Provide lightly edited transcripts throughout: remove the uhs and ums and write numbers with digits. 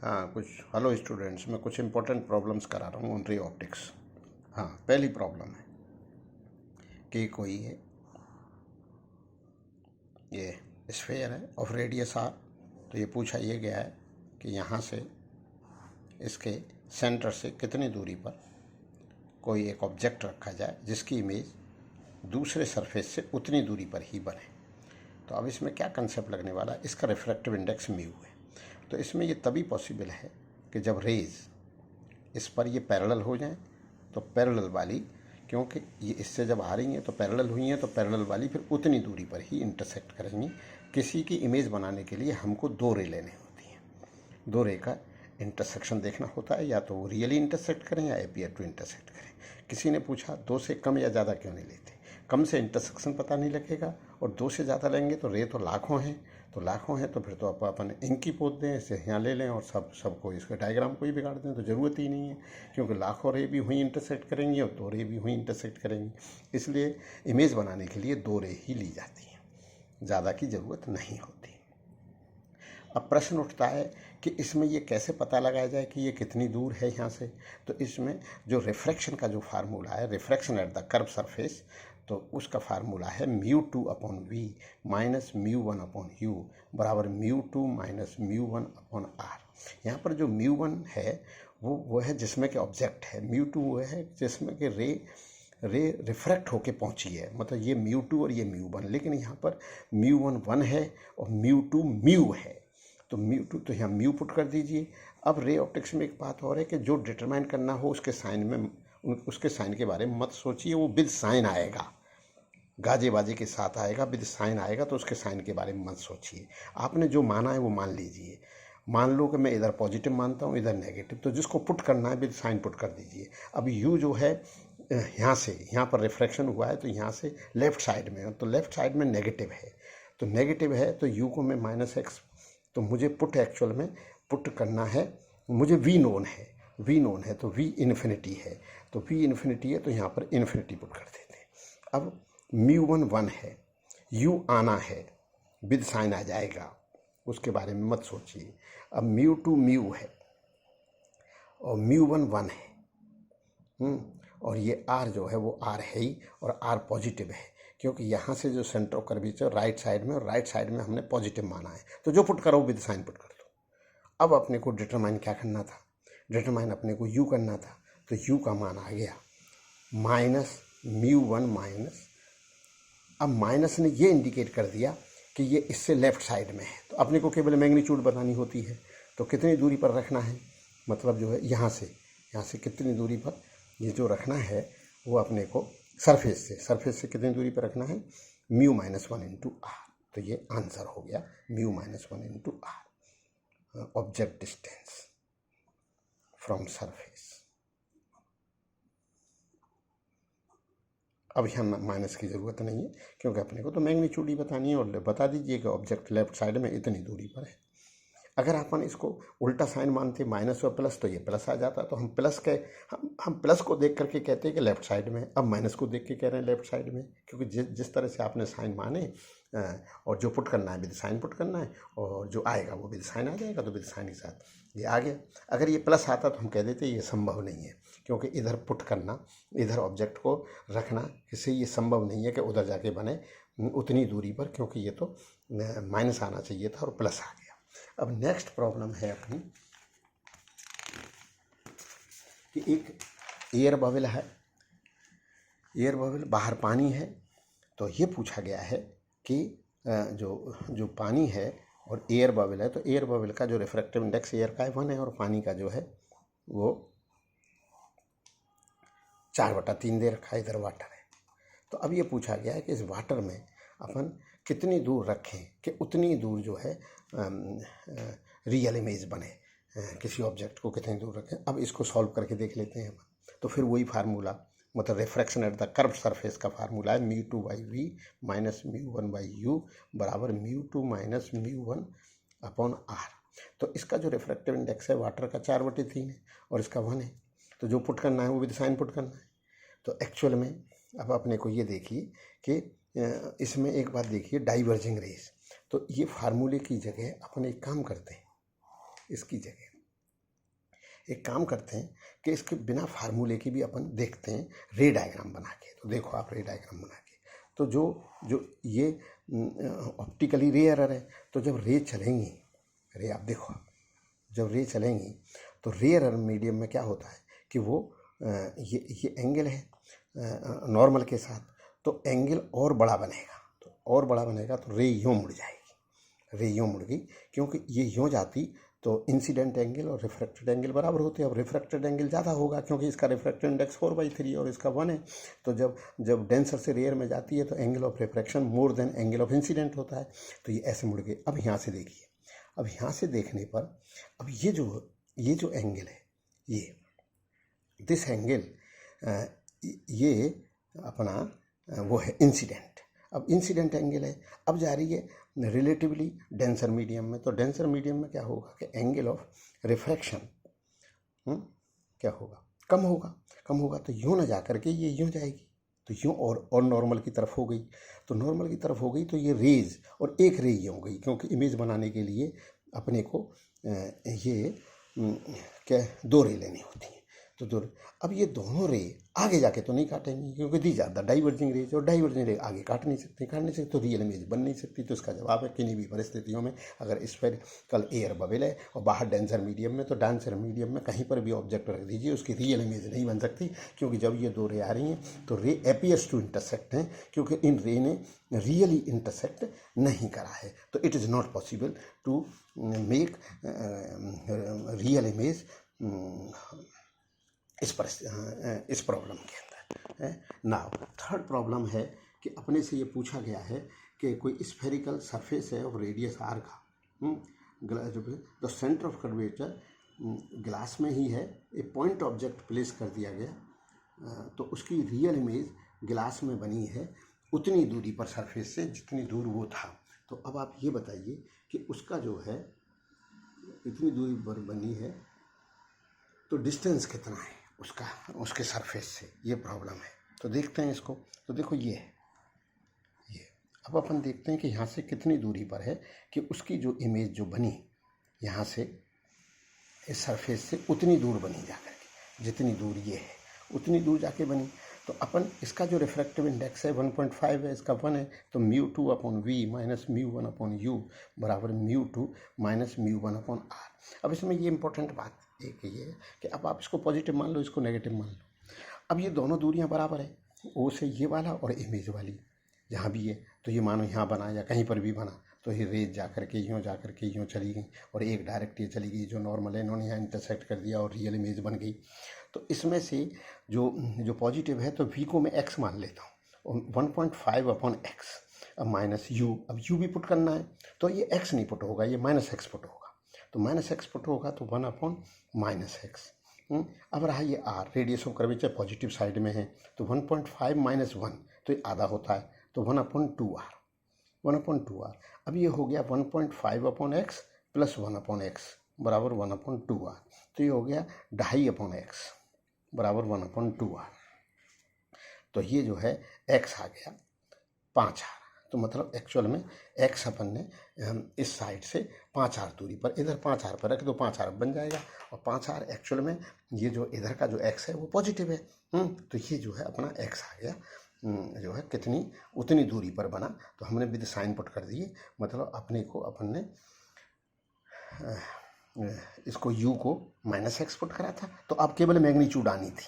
हाँ, कुछ hello students, मैं कुछ इंपॉर्टेंट प्रॉब्लम्स करा रहा हूँ ऑन रे ऑप्टिक्स। हाँ, पहली प्रॉब्लम है कि कोई है, ये स्फेयर है ऑफ रेडियस आर। तो ये पूछा ये गया है कि यहाँ से इसके सेंटर से कितनी दूरी पर कोई एक ऑब्जेक्ट रखा जाए जिसकी इमेज दूसरे सरफेस से उतनी दूरी पर ही बने। तो अब इसमें क्या कंसेप्ट लगने वाला है, इसका रिफ्रैक्टिव इंडेक्स म्यू है। तो इसमें ये तभी पॉसिबल है कि जब रेज इस पर ये पैरेलल हो जाएं, तो पैरेलल वाली, क्योंकि ये इससे जब आ रही हैं तो पैरेलल हुई हैं, तो पैरेलल वाली फिर उतनी दूरी पर ही इंटरसेक्ट करेंगी। किसी की इमेज बनाने के लिए हमको दो रे लेने होती हैं, दो रे का इंटरसेक्शन देखना होता है, या तो वो रियली इंटरसेक्ट करें या एपियर टू इंटरसेक्ट करें। किसी ने पूछा दो से कम या ज़्यादा क्यों नहीं लेते, कम से इंटरसेक्शन पता नहीं लगेगा, और दो से ज़्यादा लेंगे तो रे तो लाखों हैं, तो लाखों हैं तो फिर तो अपन इंक ही पोत दें, इसे यहाँ ले लें और सबको इसके डायग्राम को ही बिगाड़ दें, तो ज़रूरत ही नहीं है, क्योंकि लाखों रे भी हुई इंटरसेक्ट करेंगी और दो रे भी हुई इंटरसेक्ट करेंगी। इसलिए इमेज बनाने के लिए दो रे ही ली जाती हैं, ज़्यादा की ज़रूरत नहीं होती। अब प्रश्न उठता है कि इसमें ये कैसे पता लगाया जाए कि ये कितनी दूर है यहाँ से। तो इसमें जो रिफ्रैक्शन का जो फार्मूला है, refraction at the curve surface, तो उसका फार्मूला है μ2/v माइनस μ1/u बराबर μ2 माइनस μ1/r। यहाँ पर जो μ1 है वो है जिसमें कि ऑब्जेक्ट है, μ2 वो है जिसमें कि रे रिफ्रैक्ट होके पहुंची है, मतलब ये μ2 और ये μ1, लेकिन यहाँ पर μ1 1 है और μ2 म्यू है। तो μ2 तो यहाँ म्यू पुट कर दीजिए। अब रे ऑप्टिक्स में एक बात और है कि जो डिटरमाइन करना हो उसके साइन में, उसके साइन के बारे में मत सोचिए, वो विद साइन आएगा, गाजे बाजे के साथ आएगा, विद साइन आएगा, तो उसके साइन के बारे में मत सोचिए। आपने जो माना है वो मान लीजिए। मान लो कि मैं इधर पॉजिटिव मानता हूँ, इधर नेगेटिव, तो जिसको पुट करना है विद साइन पुट कर दीजिए। अब यू जो है यहाँ से, यहाँ पर रिफ्रैक्शन हुआ है तो यहाँ से लेफ्ट साइड में, तो लेफ्ट साइड में नेगेटिव है, तो नेगेटिव है तो यू को मैं -x, तो मुझे पुट एक्चुअल में पुट करना है, मुझे v नोन है, v नोन है तो v इन्फिनिटी है, तो v इन्फिनिटी है तो यहाँ पर इन्फिनिटी पुट कर देते हैं। अब μ1 1 है, u आना है, विद साइन आ जाएगा, उसके बारे में मत सोचिए। अब μ2 म्यू है और μ1 1 है, और ये r जो है वो r है ही, और r पॉजिटिव है, क्योंकि यहाँ से जो centre of curvature right side में, और राइट साइड में हमने पॉजिटिव माना है, तो जो पुट करो विद साइन पुट कर दो। अब अपने को डिटरमाइन क्या करना था, डिटरमाइन अपने को u करना था, तो u का मान आ गया माइनस μ1 माइनस, अब माइनस ने ये इंडिकेट कर दिया कि ये इससे लेफ्ट साइड में है, तो अपने को केवल मैग्नीट्यूड बतानी होती है, तो कितनी दूरी पर रखना है, मतलब जो है यहाँ से कितनी दूरी पर ये जो रखना है वो अपने को सरफेस से कितनी दूरी पर रखना है, μ -1 × r। तो ये आंसर हो गया μ -1 × r, object distance from surface. अब यहाँ माइनस की ज़रूरत नहीं है, क्योंकि अपने को तो मैग्नीट्यूड ही बतानी है, और बता दीजिए कि ऑब्जेक्ट लेफ्ट साइड में इतनी दूरी पर है। अगर अपन इसको उल्टा साइन मानते माइनस और प्लस, तो ये प्लस आ जाता, तो हम प्लस के हम प्लस को देख करके कहते हैं कि लेफ्ट साइड में, अब माइनस को देख के कह रहे हैं लेफ्ट साइड में, क्योंकि जिस तरह से आपने साइन माने, और जो पुट करना है विद साइन पुट करना है, और जो आएगा वो विद साइन आ जाएगा, तो विद साइन के साथ ये आ गया। अगर ये प्लस आता तो हम कह देते ये संभव नहीं है, क्योंकि इधर पुट करना, इधर ऑब्जेक्ट को रखना, इससे ये संभव नहीं है कि उधर जाके बने उतनी दूरी पर, क्योंकि ये तो माइनस आना चाहिए था और प्लस आ गया। अब नेक्स्ट प्रॉब्लम है अपनी कि एक एयर बबल है, एयर बबल बाहर पानी है, तो ये पूछा गया है कि जो पानी है और एयर बबल है, तो एयर बबल का जो रिफ्रैक्टिव इंडेक्स एयर का 1 है, और पानी का जो है वो 4/3 दे रखा है, इधर वाटर है। तो अब ये पूछा गया है कि इस वाटर में अपन कितनी दूर रखें कि उतनी दूर जो है रियल इमेज बने, किसी ऑब्जेक्ट को कितनी दूर रखें। अब इसको सॉल्व करके देख लेते हैं अपन। तो फिर वही फार्मूला, मतलब refraction at the curve surface का फार्मूला है μ2/v माइनस μ1/u बराबर μ2 माइनस μ1/r। तो इसका जो रिफ्रैक्टिव इंडेक्स है वाटर का 4/3 है, और इसका 1 है, तो जो पुट करना है वो विद साइन पुट करना है। तो एक्चुअल में अब अपने को ये देखिए कि इसमें एक बात देखिए, डाइवर्जिंग रेस, तो ये फार्मूले की जगह अपन एक काम करते हैं, इसकी जगह एक काम करते हैं कि इसके बिना फार्मूले की भी अपन देखते हैं रे डायग्राम बना के। तो देखो आप रे डायग्राम बना के, तो जो जो ये ऑप्टिकली रे एरर है, तो जब रे चलेंगी, रे आप देखो, जब रे चलेंगी तो रे एरर मीडियम में क्या होता है कि वो ये एंगल है नॉर्मल के साथ, तो एंगल और बड़ा बनेगा, तो और बड़ा बनेगा तो रे यूँ मुड़ जाएगी, रे यूँ मुड़ गई, क्योंकि ये यूँ जाती तो इंसिडेंट एंगल और रिफ्रैक्टेड एंगल बराबर होते हैं। अब रिफ्रैक्टेड एंगल ज़्यादा होगा क्योंकि इसका रिफ्रैक्टिव इंडेक्स 4/3 और इसका 1 है। तो जब डेंसर से रेयर में जाती है तो angle of refraction more than angle of incident होता है, तो ये ऐसे मुड़ गए। अब यहाँ से देखिए, अब यहाँ से देखने पर अब ये जो एंगल है, ये दिस एंगल, ये अपना वो है इंसिडेंट। अब इंसिडेंट एंगल है, अब जा रही है रिलेटिवली डेंसर मीडियम में, तो डेंसर मीडियम में क्या होगा कि एंगल ऑफ रिफ्रैक्शन क्या होगा, कम होगा, तो यूँ ना जा करके ये यूँ जाएगी, तो यूँ और नॉर्मल की तरफ हो गई, तो नॉर्मल की तरफ हो गई तो ये रेज और एक रे ये हो गई, क्योंकि इमेज बनाने के लिए अपने को ये क्या 2 रे लेनी होती हैं, तो 2 रे। अब ये दोनों रे आगे जाके तो नहीं काटेंगी क्योंकि दी ज़्यादा डाइवर्जिंग रेज, और डाइवर्जिंग रे आगे काट नहीं सकती, तो रियल इमेज बन नहीं सकती। तो इसका जवाब है किन्हीं भी परिस्थितियों में अगर स्फेरिकल एयर बबल है और बाहर डेंसर मीडियम में, तो डेंसर मीडियम में कहीं पर भी ऑब्जेक्ट रख दीजिए, उसकी रियल इमेज नहीं बन सकती, क्योंकि जब ये 2 रे आ रही हैं तो रे अपीयर्स टू इंटरसेक्ट हैं, क्योंकि इन रे ने रियली इंटरसेक्ट नहीं करा है। तो it is not possible to make real image इस प्रॉब्लम के अंदर। नाउ थर्ड प्रॉब्लम है कि अपने से ये पूछा गया है कि कोई स्फेरिकल सरफेस है ऑफ रेडियस आर का, the centre of curvature glass में ही है, ए पॉइंट ऑब्जेक्ट प्लेस कर दिया गया, तो उसकी रियल इमेज ग्लास में बनी है उतनी दूरी पर सरफेस से जितनी दूर वो था। तो अब आप ये बताइए कि उसका जो है इतनी दूरी पर बनी है तो डिस्टेंस कितना है उसका, उसके सरफेस से, ये प्रॉब्लम है। तो देखते हैं इसको, तो देखो ये अब अपन देखते हैं कि यहाँ से कितनी दूरी पर है कि उसकी जो इमेज जो बनी यहाँ से इस सरफेस से उतनी दूर बनी जाकर के, जितनी दूर ये है उतनी दूर जाके बनी। तो अपन इसका जो रिफ्रैक्टिव इंडेक्स है 1.5 है, इसका 1 है, तो μ2/v माइनस μ1/u बराबर μ2 माइनस μ1/r। अब इसमें ये इंपॉर्टेंट बात एक ये है कि अब आप इसको पॉजिटिव मान लो, इसको नेगेटिव मान लो। अब ये दोनों दूरियां बराबर है, ओ से ये वाला और इमेज वाली, जहाँ भी है, तो ये मानो यहाँ बना या कहीं पर भी बना, तो ये रेज जा करके यूँ चली गई और एक डायरेक्ट ये चली गई जो नॉर्मल है, इन्होंने यहाँ इंटरसेक्ट कर दिया और रियल इमेज बन गई। तो इसमें से जो पॉजिटिव है तो v को मैं x मान लेता हूँ, 1.5/x, अब माइनस u, अब u भी पुट करना है, तो ये x नहीं पुट होगा, ये -x पुट होगा, तो -x पुट होगा तो 1/-x। अब रहा ये r, radius of curvature positive side में है, तो 1.5 - 1 तो ये आधा होता है, तो 1/2r, 1/2r। अब ये हो गया 1.5/x प्लस 1/x बराबर 1/2r, तो ये हो गया 2.5/x बराबर 1/2r। तो ये जो है x आ गया 5r, तो मतलब एक्चुअल में x अपन ने इस साइड से 5r दूरी पर, इधर 5r पर रख दो, 5r बन जाएगा, और 5r एक्चुअल में ये जो इधर का जो x है वो पॉजिटिव है। तो ये जो है अपना x आ गया, जो है कितनी उतनी दूरी पर बना, तो हमने विद साइन पुट कर दिए, मतलब अपने को अपन ने इसको u को -x पुट करा था, तो अब केवल मैग्नीट्यूड आनी थी,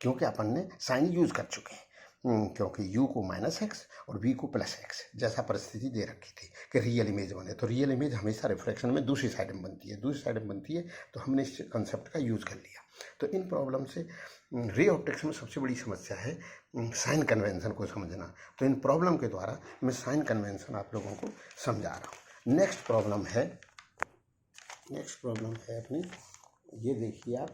क्योंकि अपन ने साइन यूज कर चुके हैं, क्योंकि u को -x और v को +x जैसा परिस्थिति दे रखी थी कि रियल इमेज बने, तो रियल इमेज हमेशा रिफ्रैक्शन में दूसरी साइड में बनती है, तो हमने इस कंसेप्ट का यूज़ कर लिया। तो इन प्रॉब्लम से रे ऑप्टिक्स में सबसे बड़ी समस्या है साइन कन्वेंशन को समझना, तो इन प्रॉब्लम के द्वारा मैं साइन कन्वेंशन आप लोगों को समझा रहा हूँ। नेक्स्ट प्रॉब्लम है अपनी, ये देखिए आप,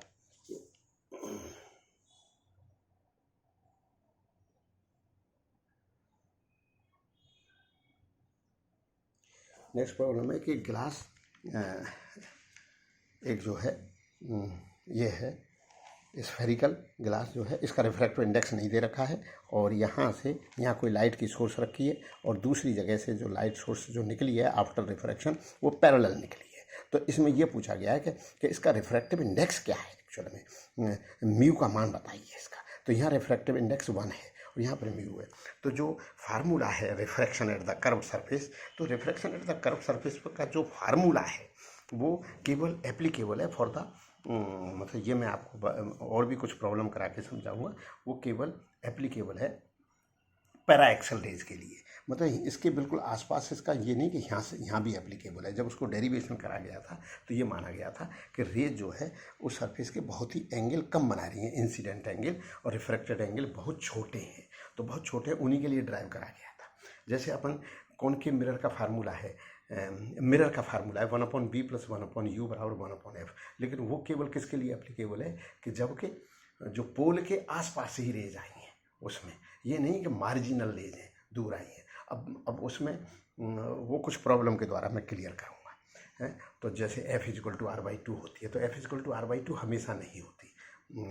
नेक्स्ट प्रॉब्लम है कि ग्लास एक जो है ये है स्फेरिकल ग्लास जो है, इसका रिफ्रैक्टिव इंडेक्स नहीं दे रखा है, और यहाँ कोई लाइट की सोर्स रखी है और दूसरी जगह से जो लाइट सोर्स जो निकली है आफ्टर रिफ्रैक्शन वो पैरेलल निकली है, तो इसमें ये पूछा गया है कि इसका रिफ्रैक्टिव इंडेक्स क्या है एक्चुअल में, म्यू का मान बताइए इसका। तो यहाँ रिफ्रैक्टिव इंडेक्स 1 है और यहाँ पर म्यू है। तो जो फार्मूला है refraction at the curve surface, तो refraction at the curve surface का जो फार्मूला है वो केवल एप्लीकेबल है फॉर द मतलब ये मैं आपको और भी कुछ प्रॉब्लम करा के समझाऊंगा, वो केवल एप्लीकेबल है पैरा एक्सल रेज के लिए। मतलब इसके बिल्कुल आसपास इसका ये नहीं कि यहाँ से यहाँ भी एप्लीकेबल है। जब उसको डेरिवेशन करा गया था तो ये माना गया था कि रेज जो है उस सरफेस के बहुत ही एंगल कम बना रही हैं, इंसिडेंट एंगल और रिफ्रैक्टेड एंगल बहुत छोटे हैं, तो बहुत छोटे उन्हीं के लिए ड्राइव करा गया था। जैसे अपन कॉनकेव मिरर का फार्मूला है, मिरर का फार्मूला है 1/b + 1/u = 1/f, लेकिन वो केवल किसके लिए एप्लीकेबल है कि जबकि जो पोल के आसपास ही रेज आई हैं उसमें, ये नहीं कि मार्जिनल रेज हैं दूर आई हैं। अब उसमें वो कुछ प्रॉब्लम के द्वारा मैं क्लियर करूँगा है। तो जैसे f = r/2 होती है, तो f = r/2 हमेशा नहीं होती।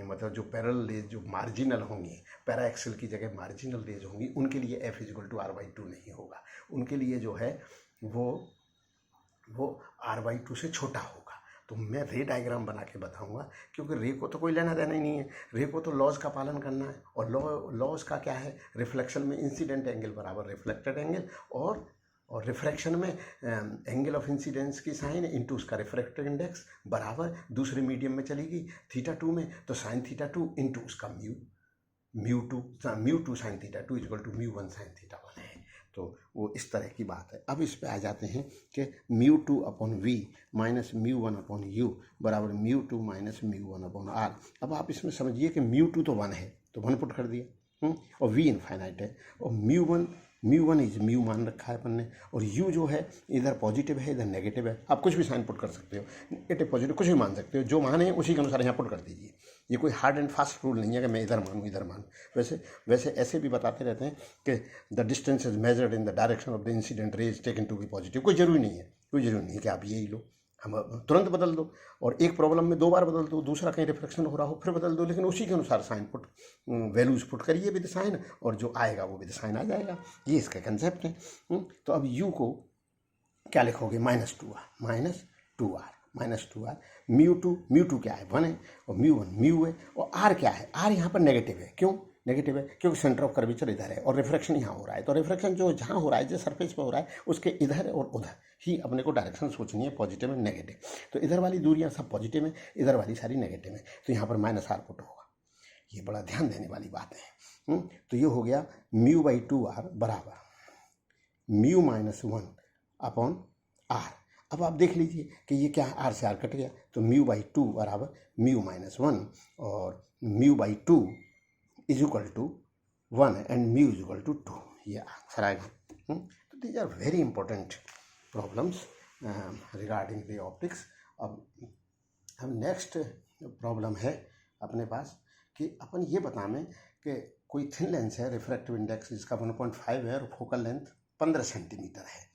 मतलब जो पैरेलल रेज जो मार्जिनल होंगी, पैरा एक्सल की जगह मार्जिनल रेज होंगी, उनके लिए f = r/2 नहीं होगा। उनके लिए जो है वो r/2 से छोटा होगा। तो मैं रे डायग्राम बना के बताऊंगा, क्योंकि रे को तो कोई लेना देना ही नहीं है, रे को तो लॉज का पालन करना है। और लॉज का क्या है, रिफ्लेक्शन में इंसिडेंट एंगल बराबर रिफ्लेक्टेड एंगल, और रिफ्रैक्शन में एंगल ऑफ इंसिडेंस की साइन इंटू उसका रिफ्रैक्टिव इंडेक्स बराबर दूसरे मीडियम में चलेगी θ2 में, तो sin θ2 इंटू उसका μ2 sin θ2 = μ1 sin θ1 है। तो वो इस तरह की बात है। अब इस पे आ जाते हैं कि μ2/v - μ1/u बराबर μ2 - μ1/r। अब आप इसमें समझिए कि μ2 तो 1 है, तो 1 पुट कर दिया, और v इनफाइनाइट है, और μ1 इज म्यू मान रखा है अपन ने, और u जो है इधर पॉजिटिव है इधर नेगेटिव है। आप कुछ भी साइन पुट कर सकते हो, नेगेटिव पॉजिटिव कुछ भी मान सकते हो, जो मान है उसी के अनुसार यहाँ पुट कर दीजिए। ये कोई हार्ड एंड फास्ट रूल नहीं है कि मैं इधर मानूँ। वैसे ऐसे भी बताते रहते हैं कि the distance is measured in the direction of the incident rays taken to be positive. कोई जरूरी नहीं है कि आप यही लो, हम तुरंत बदल दो, और एक प्रॉब्लम में 2 बार बदल दो, दूसरा कहीं रिफ्लेक्शन हो रहा हो फिर बदल दो, लेकिन उसी के अनुसार साइन पुट वैल्यूज पुट करिए विद साइन, और जो आएगा वो विद साइन आ जाएगा। ये इसका कंसेप्ट है। तो अब u को क्या लिखोगे, -2r μ2 क्या है 1 है, और μ1 म्यू है, और r क्या है, r यहाँ पर नेगेटिव है। क्यों नेगेटिव है? क्योंकि सेंटर ऑफ कर्वेचर इधर है और रिफ्रैक्शन यहाँ हो रहा है। तो रिफ्रैक्शन जो जहाँ हो रहा है, जिस सरफेस पे हो रहा है, उसके इधर और उधर ही अपने को डायरेक्शन सोचनी है, पॉजिटिव एंड नेगेटिव। तो इधर वाली दूरियाँ सब पॉजिटिव है, इधर वाली सारी नेगेटिव है, तो यहाँ पर -r पुट होगा। ये बड़ा ध्यान देने वाली बात है। तो ये हो गया μ/2r बराबर μ-1/r। अब आप देख लीजिए कि ये क्या, r से r कट गया, तो μ/2 बराबर μ-1, और μ/2 = 1 एंड μ = 2। ये आंसर आएगा। तो these are very important problems regarding the optics. अब हम नेक्स्ट प्रॉब्लम है अपने पास कि अपन ये बताएं कि कोई थिन लेंस है, रिफ्रैक्टिव इंडेक्स जिसका 1.5 है और फोकल लेंथ 15 सेंटीमीटर है।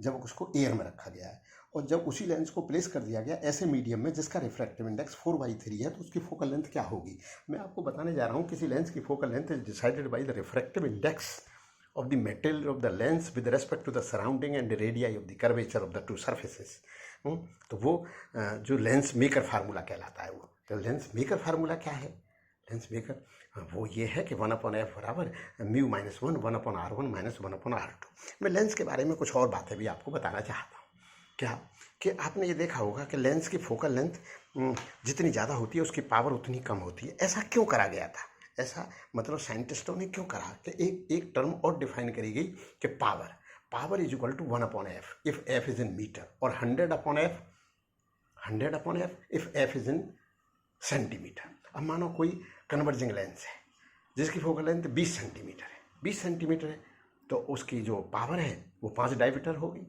जब उसको एयर में रखा गया है, और जब उसी लेंस को प्लेस कर दिया गया ऐसे मीडियम में जिसका रिफ्रैक्टिव इंडेक्स 4/3 है, तो उसकी फोकल लेंथ क्या होगी। मैं आपको बताने जा रहा हूँ, किसी लेंस की focal length is decided by the refractive index of the material of the lens with respect to the surrounding and the radii of the curvature of the two surfaces. तो वो जो लेंस मेकर फार्मूला कहलाता है। वो तो lens maker formula क्या है, lens maker वो ये है कि 1/f बराबर μ-1 1/r1 - 1/r2। मैं लेंस के बारे में कुछ और बातें भी आपको बताना चाहता हूँ। क्या कि आपने ये देखा होगा कि लेंस की फोकल लेंथ जितनी ज़्यादा होती है उसकी पावर उतनी कम होती है। ऐसा क्यों करा गया था? ऐसा मतलब साइंटिस्टों ने क्यों करा कि एक टर्म और डिफाइन करी गई कि power = 1/f if f is in metre, और 100/f if f is in centimetre. अब मानो कोई कन्वर्जिंग लेंस है जिसकी फोकल लेंथ 20 सेंटीमीटर है, 20 सेंटीमीटर है, तो उसकी जो पावर है वो 5 डायमीटर होगी।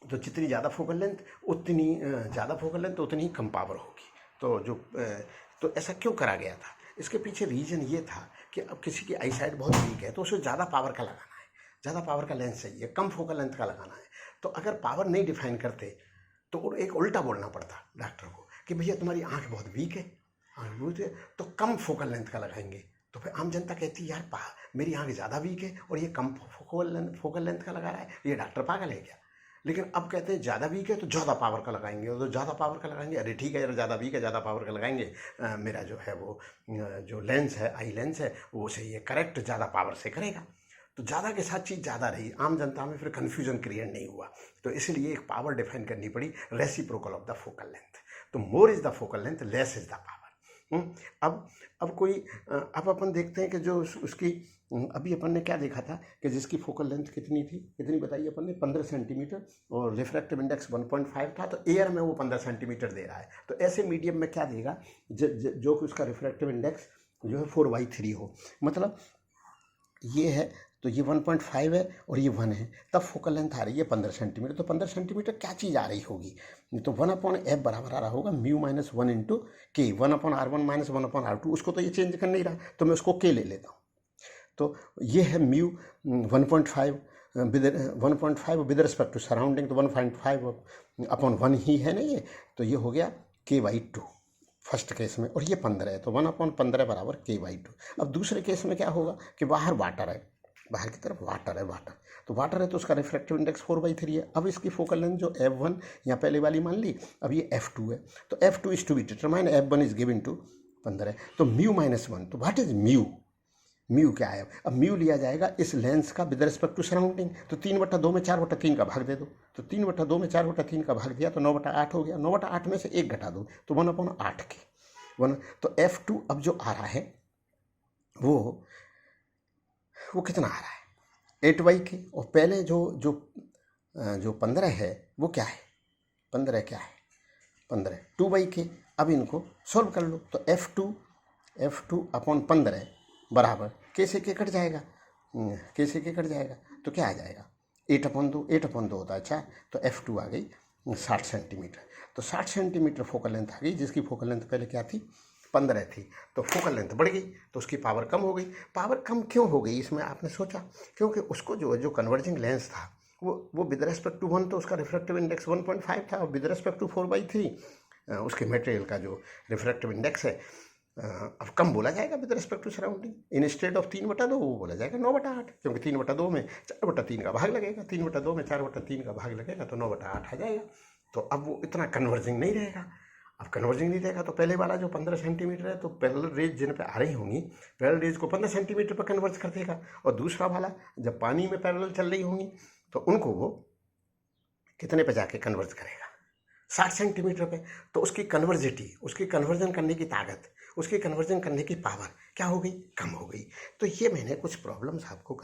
तो जितनी ज़्यादा फोकल लेंथ उतनी ज़्यादा फोकल लेंथ तो उतनी ही कम पावर होगी। तो ऐसा क्यों करा गया था? इसके पीछे रीजन ये था कि अब किसी की आई साइट बहुत वीक है, तो उसे ज़्यादा पावर का लगाना है, ज़्यादा पावर का लेंस चाहिए, कम फोकल लेंथ का लगाना है। तो अगर पावर नहीं डिफाइन करते तो एक उल्टा बोलना पड़ता डॉक्टर को कि भैया तुम्हारी आँख बहुत वीक है, तो कम फोकल लेंथ का लगाएंगे। तो फिर आम जनता कहती है यार मेरी आँख ज़्यादा वीक है और ये कम फोकल लेंथ का लगा रहा है, ये डॉक्टर पागल है क्या? लेकिन अब कहते हैं ज़्यादा वीक है तो ज़्यादा पावर का लगाएंगे, और तो ज़्यादा पावर का लगाएंगे, अरे ठीक है यार ज़्यादा वीक है ज़्यादा पावर का लगाएंगे, मेरा जो है वो जो लेंस है, आई लेंस है, वो सही है, करेक्ट ज़्यादा पावर से करेगा। तो ज़्यादा के साथ चीज़ ज़्यादा रही, आम जनता में फिर कन्फ्यूजन क्रिएट नहीं हुआ। तो इसलिए एक पावर डिफाइन करनी पड़ी, reciprocal of the focal length. तो more is the focal length, less is the power. अब कोई अब अपन देखते हैं कि जो उसकी अभी अपन ने क्या देखा था कि जिसकी फोकल लेंथ कितनी थी, कितनी बताई अपन ने, 15 सेंटीमीटर, और रिफ्रैक्टिव इंडेक्स 1.5 था, तो एयर में वो 15 सेंटीमीटर दे रहा है। तो ऐसे मीडियम में क्या देगा जो कि उसका रिफ्रैक्टिव इंडेक्स जो है 4/3 हो, मतलब ये है तो ये 1.5 है और ये 1 है, तब फोकल लेंथ आ रही है 15 सेंटीमीटर। तो 15 सेंटीमीटर क्या चीज़ आ रही होगी, तो 1/f बराबर आ रहा होगा म्यू माइनस 1 इंटू के, 1/r1 माइनस 1/r2। उसको तो ये चेंज कर नहीं रहा, तो मैं उसको के ले लेता हूँ। तो ये है mu 1.5 with respect to surrounding, तो 1.5/1 ही है ना ये, तो ये हो गया k/2 फर्स्ट केस में, और ये 15 है, तो 1/15 बराबर k/2। अब दूसरे केस में क्या होगा कि बाहर वाटर है, बाहर की तरफ वाटर है, तो वाटर है तो उसका रिफ्रैक्टिव इंडेक्स 4/3 है। अब इसकी फोकल लेंथ जो f1 यहाँ पहले वाली मान ली, अब ये f2 है, तो f2 is to be determine, f1 is given to 15 है, तो म्यू माइनस 1। तो व्हाट इज म्यू क्या है, अब म्यू लिया जाएगा इस लेंस का विद रिस्पेक्ट टू सराउंडिंग, तो 3/2 में 4/3 का भाग दे दो, तो 3/2 में 4/3 का भाग दिया तो 9/8 हो गया, 9/8 में से 1 घटा दो तो 1/8 के 1। तो f2 अब जो आ रहा है वो कितना आ रहा है, 8/k, और पहले जो 15 है वो क्या है, 15 क्या है, 15 2/k। अब इनको सॉल्व कर लो, तो f2/15 बराबर k से k कट जाएगा, k से k कट जाएगा, तो क्या आ जाएगा 8/2 होता है, अच्छा, तो f2 आ गई 60 सेंटीमीटर। तो 60 सेंटीमीटर फोकल लेंथ आ गई, जिसकी फोकल लेंथ पहले क्या थी, 15 थी, तो फोकल लेंथ बढ़ गई, तो उसकी पावर कम हो गई। पावर कम क्यों हो गई इसमें आपने सोचा, क्योंकि उसको जो कन्वर्जिंग लेंस था वो विद रेस्पेक्ट टू 1, तो उसका रिफ्रैक्टिव इंडेक्स 1.5 था, और विद रेस्पेक्ट टू 4/3 उसके मटेरियल का जो रिफ्रैक्टिव इंडेक्स है, अब कम बोला जाएगा with respect to surrounding, instead of 3/2 वो बोला जाएगा 9/8, क्योंकि 3/2 में 4/3 का भाग लगेगा, 3/2 में 4/3 का भाग लगेगा तो 9/8 आ जाएगा। तो अब वो इतना कन्वर्जिंग नहीं रहेगा। अब कन्वर्जिंग नहीं रहेगा तो पहले वाला जो 15 सेंटीमीटर है, तो पैरेलल रेज जिन पे आ रही होंगी, पैरेलल रेज को 15 सेंटीमीटर पर कन्वर्ज कर देगा, और दूसरा वाला जब पानी में पैरेलल चल रही होंगी तो उनको वो कितने पे जाके कन्वर्ज करेगा, 60 सेंटीमीटर पे। तो उसकी कन्वर्जिटी, उसकी कन्वर्जन करने की ताकत, उसकी कन्वर्जन करने की पावर क्या हो गई, कम हो गई। तो ये मैंने कुछ प्रॉब्लम्स आपको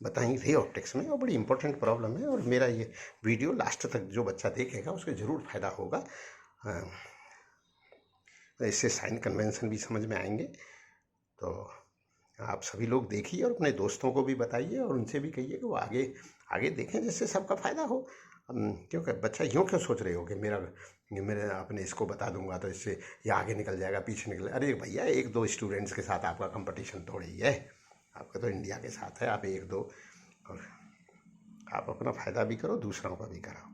बताई रे ऑप्टिक्स में, और बड़ी इंपॉर्टेंट प्रॉब्लम है, और मेरा ये वीडियो लास्ट तक जो बच्चा देखेगा उसको ज़रूर फायदा होगा। इससे साइन कन्वेंशन भी समझ में आएंगे। तो आप सभी लोग देखिए और अपने दोस्तों को भी बताइए, और उनसे भी कहिए कि वो आगे देखें, जिससे सबका फ़ायदा हो। क्योंकि बच्चा यूँ क्यों सोच रहे हो कि मेरे अपने इसको बता दूंगा तो इससे ये आगे निकल जाएगा, पीछे निकल, अरे भैया 1-2 स्टूडेंट्स के साथ आपका कंपटीशन थोड़ी ही है, आपका तो इंडिया के साथ है। आप 1-2, और आप अपना फ़ायदा भी करो, दूसरों का भी कराओ।